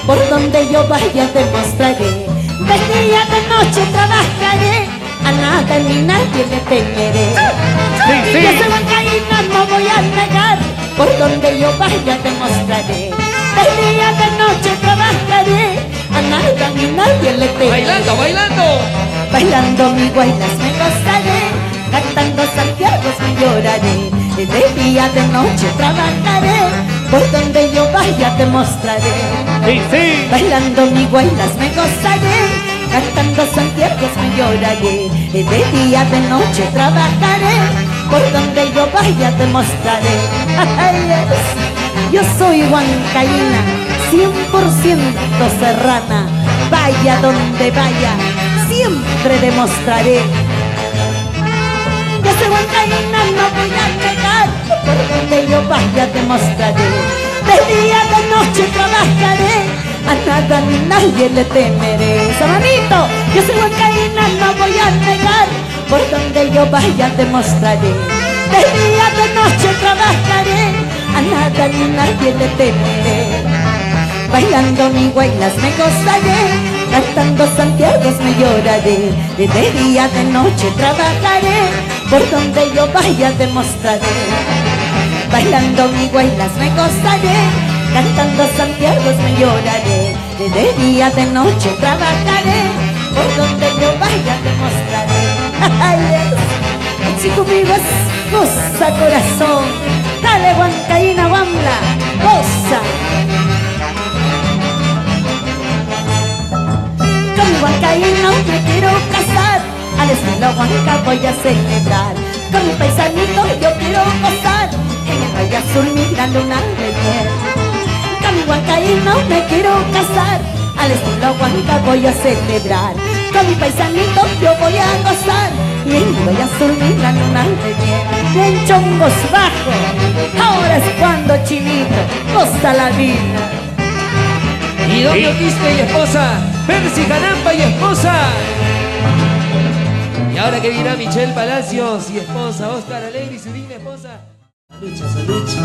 por donde yo vaya te mostraré. De día, de noche trabajaré, a nada ni nadie le temeré. Sí. Yo soy huancaína, no voy a negar, por donde yo vaya te mostraré. De día, de noche trabajaré, a nada ni nadie le temeré. Bailando, bailando. Bailando mi guaylas me gozaré, cantando santiagos me lloraré. De día, de noche trabajaré, por donde yo vaya te mostraré. Sí. Bailando mi guaylas me gozaré, cantando santiagos me lloraré. De día, de noche trabajaré, por donde yo vaya te mostraré. Yo soy huancaína, 100% serrana. Vaya donde vaya, siempre demostraré. Yo soy huancaína, no voy a negar, por donde yo vaya demostraré. De día, de noche trabajaré, a nada ni nadie le temeré. Sabanito, yo soy huancaína, no voy a negar, por donde yo vaya demostraré. De día, de noche trabajaré, a nada ni nadie le temeré. Bailando mi guaylas me gozaré, cantando santiagos me lloraré. De día, de noche trabajaré, por donde yo vaya demostraré. Bailando mi guaylas me gozaré, cantando santiagos me lloraré. De día, de noche trabajaré, por donde yo vaya demostraré. Si conmigo es goza corazón, dale huancaína, huambla, goza. Con mi huancaína me quiero casar, al estilo huanca voy a celebrar. Con mi paisanito yo quiero gozar, en el rayo azul mira luna de miel. Con mi huancaína me quiero casar, al estilo huanca voy a celebrar. Con mi paisanito yo voy a gozar, y en el rayo azul mira luna de miel. En chongos bajo, ahora es cuando chinito goza la vida. Y Don Quispe y esposa, Percy Canampa y esposa. Y ahora que dirá Michelle Palacios y esposa, Oscar Alegre y su digna esposa. Salucha, salucha.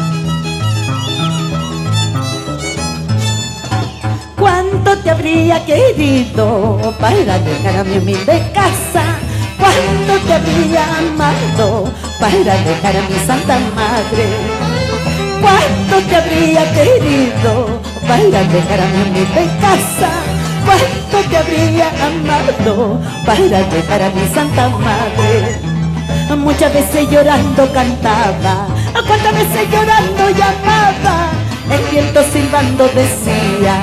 ¿Cuánto te habría querido para dejar a mi humilde casa? ¿Cuánto te habría amado para dejar a mi santa madre? ¿Cuánto te habría querido para dejar a mi humilde casa? ¿Cuánto te habría amado para dejar a mi santa madre? Muchas veces llorando cantaba, cuántas veces llorando llamaba. El viento silbando decía,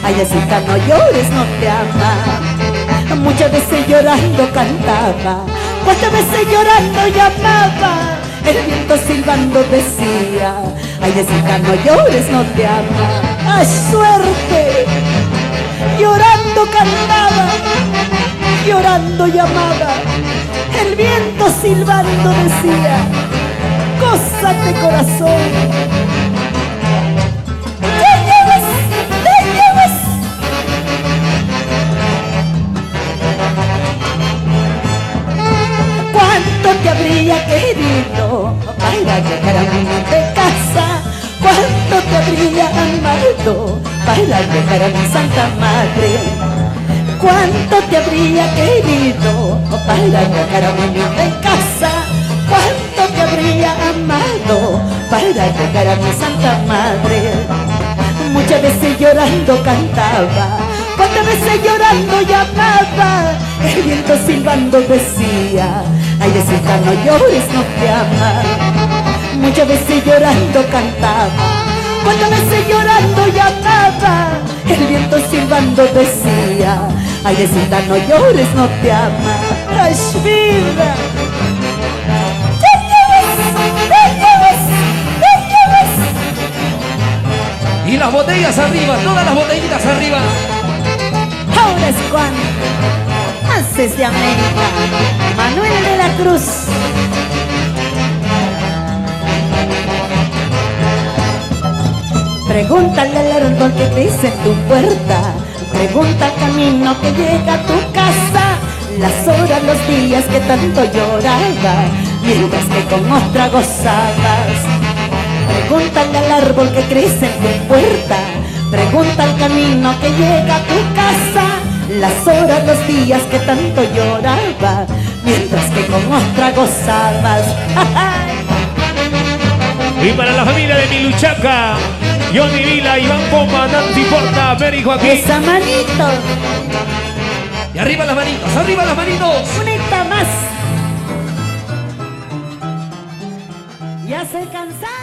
ay, Asita, no llores, no te ama. Muchas veces llorando cantaba, cuántas veces llorando llamaba. El viento silbando decía, ay, Asita, no llores, no te ama. ¡Ay, suerte! Llorando cantaba, llorando llamaba. El viento silbando decía, gózate corazón. ¡Te lleves! ¡Te lleves! ¿Cuánto te habría querido para llegar a mi de casa? ¿Cuánto te habría amado para dejar a mi santa madre? ¿Cuánto te habría querido para dejar a mi humilde casa? ¿Cuánto te habría amado para dejar a mi santa madre? Muchas veces llorando cantaba, cuántas veces llorando llamaba. El viento silbando decía, ay, Asita, no llores, no te ama. Muchas veces llorando cantaba, cuántas veces llorando llamaba. El viento silbando decía, ay, Asita, no llores, no te ama. Ay, vida. ¡Te lleves! ¡Te lleves! ¡Te lleves! Y las botellas arriba, todas las botellitas arriba. Ahora es cuando haces de América, Manuel de la Cruz. Pregúntale al árbol que crece en tu puerta, pregunta al camino que llega a tu casa, las horas, los días que tanto lloraba, mientras que con otra gozabas. Pregúntale al árbol que crece en tu puerta, Pregunta al camino que llega a tu casa, las horas, los días que tanto lloraba, mientras que con otra gozabas. Y para la familia de Miluchaca, Johnny Vila, Iván Poma, Nancy Porta, Mary Joaquín. Esa manito. Y arriba las manitos, arriba las manitos. Unita más. Ya se cansaron.